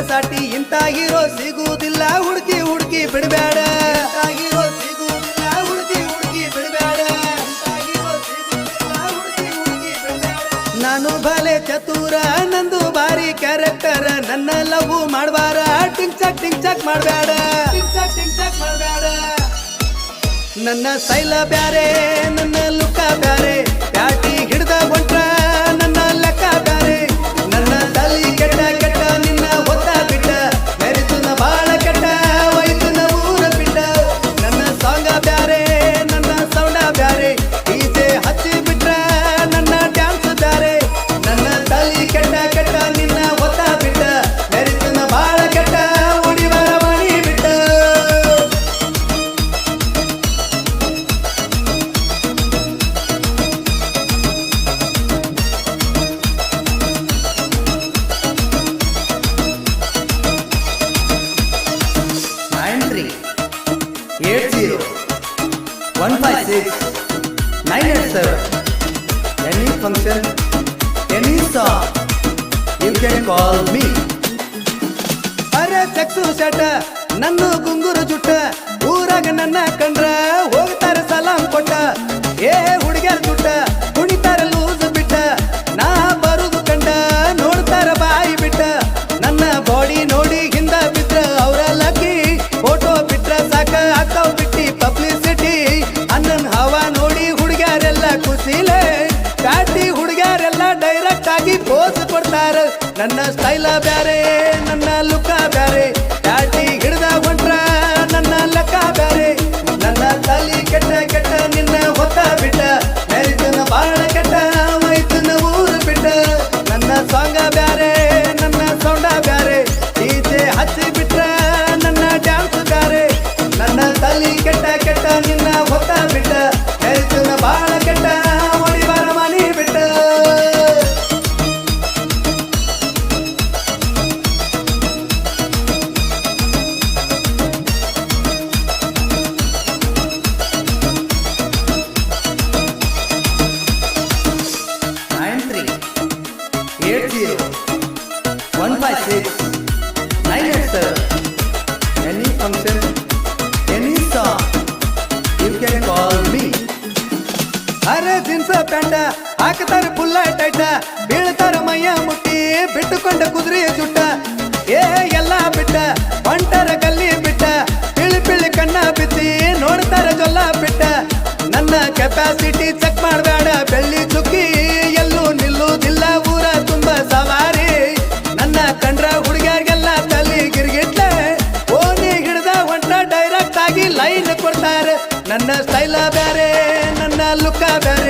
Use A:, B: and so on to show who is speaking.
A: ಸಾಟಿ ಇಂಥ ಹೀರೋ ಸಿಗುವುದಿಲ್ಲ ಹುಡುಕಿ ಹುಡುಕಿ ಬಿಡಬೇಡ ಹೀರೋ ಸಿಗುವುದಿಲ್ಲ ಹುಡುಕಿ ಹುಡುಕಿ ಬಿಡಬೇಡ ನಾನು ಭಲೆ ಚತುರ ನಂದು ಬಾರಿ ಕ್ಯಾರೆಕ್ಟರ್ ನನ್ನ ಲವ್ ಮಾಡಬಾರ ಟಿಂಗ್ ಚಕ್ ಮಾಡಬೇಡ ಮಾಡಬೇಡ ನನ್ನ ಸ್ಟೈಲ ಬ್ಯಾರೆ ನನ್ನ ಲುಕ್ಕ ಬ್ಯಾರೆ ಪ್ಯಾಟಿ ಹಿಡ್ದ ಹೊಂಟ್ರ ನನ್ನ ಲೆಕ್ಕ ಬ್ಯಾರೆ ನನ್ನ ತಲಿ ಕೆಟ್ಟ ಕೆಟ್ಟ ನಿನ್ನ ಹೊತ್ತ ಬಿಟ್ಟ ಮೆರಿತುನ ಬಾಳ ಕೆಟ್ಟ ವೈತುನ ಊರ ಬಿಟ್ಟ ನನ್ನ ಸಾಂಗ ಬ್ಯಾರೆ ನನ್ನ ಸೌಂಡ ಬ್ಯಾರೆ ಡಿಜೆ ಹಚ್ಚಿ ಬಿಟ್ರ ನನ್ನ ಡ್ಯಾನ್ಸ್ ಬ್ಯಾರೆ ನನ್ನ ತಲಿ ಕೆಟ್ಟ ಕೆಟ್ಟ ನಿನ್ನ ಹೊತ್ತ ಬಿಟ್ಟ ಮೆರಿತುನ ಬಾಳ ಕೆಟ್ಟ ಉಡಿವಾರ ಮಾಡಿ ಬಿಟ್ಟ 987 any function any song you can call me ಅರೆ ಸೆಕ್ಸು ಸೆಟ ನನ್ನ ಗುಂಗುರು ಜುಟ್ಟ ಊರಾಗ ನನ್ನ ಕಂಡ್ರ ಹೋಗ್ತಾರ ಸಲಾಮ್ ಕೊಟ್ಟ ಏ ಹುಡುಗ್ಯಾರ ಜುಟ್ಟ ಕುಣಿತಾರ ಲೂಸ್ ಬಿಟ್ಟ ನಾ ಬರುದು ಕಂಡ ನೋಡ್ತಾರ ಬಾಯಿ ಬಿಟ್ಟ ನನ್ನ ಬಾಡಿ ನೋಡಿ ಹಿಂದ ಬಿಟ್ರ ಅವರ ಲಕ್ಕಿ ಫೋಟೋ ಬಿಟ್ರ ಸಾಕ ಹಾಕವ್ ಬಿಟ್ಟಿ ಪಬ್ಲಿಸಿಟಿ ಅನ್ನನ್ ಹವಾ ನೋಡಿ ಹುಡುಗ್ಯಾರೆಲ್ಲ ಖುಷಿಲೇ ಕಾಟಿ ಹುಡುಗ್ಯಾರೆಲ್ಲ ಡೈರೆಕ್ಟ್ ಆಗಿ ಪೋಸ್ ಕೊಡ್ತಾರ ನನ್ನ ಸ್ಟೈಲ ಬ್ಯಾರೆ ನನ್ನ ಲುಕ್ಕ ಬ್ಯಾರೆ ಕಾಟಿ ಹಿಡ್ದ ಹೊಂಟ್ರ ನನ್ನ ಲೆಕ್ಕ ಬ್ಯಾರೆ ನನ್ನ ತಲಿ ಕೆಟ್ಟ ಕೆಟ್ಟ ನಿನ್ನ ಹೊತ್ತ ಬಿಟ್ಟ ಮೆರಿತನ ಬಾಳ ಕೆಟ್ಟ ಮೈತನ ಊರು ಬಿಟ್ಟ ನನ್ನ ಸಾಂಗ ಬ್ಯಾರೆ ನನ್ನ ಸೌಂಡ ಬ್ಯಾರೆ ಡಿಜೆ ಹಚ್ಚಿ ಬಿಟ್ರ ನನ್ನ ಡ್ಯಾನ್ಸ್ ಬ್ಯಾರೆ ನನ್ನ ತಲಿ ಕೆಟ್ಟ ಕೆಟ್ಟ ನಿನ್ನ ಹೊತ್ತ ಬಿಟ್ಟ ಮೆರಿತನ ಬಾಳ ಕೆಟ್ಟ ಹೊಡಿವಾರ ಮನಿ ಬಿಟ್ಟ any function any song you can call me ಅರೆ ಜೀನ್ಸ್ ಪ್ಯಾಂಟ ಹಾಕ್ತಾರ ಫುಲ್ಲ ಟೈಟ ಬೀಳ್ತಾರ ಮೈಯ ಮುಟ್ಟಿ ಬಿಟ್ಟುಕೊಂಡ ಕುದುರೆ ಜುಟ್ಟ ಏ ಎಲ್ಲ ಬಿಟ್ಟ ಹೊಂಟರ ಗಲ್ಲಿ ಬಿಟ್ಟ ಪಿಳಿ ಪಿಳಿ ಕಣ್ಣ ಬಿತ್ತಿ ನೋಡ್ತಾರ ಜೊಲ್ಲ ಬಿಟ್ಟ ನನ್ನ ಕೆಪಾಸಿಟಿ ಚೆಕ್ ಮಾಡಬೇಡ ಬೆಳ್ಳಿ ಚುಕ್ಕಿ ಎಲ್ಲೂ ನಿಲ್ಲುವುದಿಲ್ಲ ಊರ ತುಂಬ ಸವಾರಿ ನನ್ನ ಕಂಡ್ರ ಹುಡುಗಿಯರಿಗೆಲ್ಲ ತಲೆ ಗಿರ್ಗಿಟ್ಲೆ ಓನಿ ಹಿಡ್ದ ಹೊಂಟ ಡೈರೆಕ್ಟ್ ಆಗಿ ಲೈನ್ ಕೊಡ್ತಾರೆ ನನ್ನ ಸ್ಟೈಲ ಬ್ಯಾರೆ ನನ್ನ ಲುಕ್ಕ ಬ್ಯಾರೆ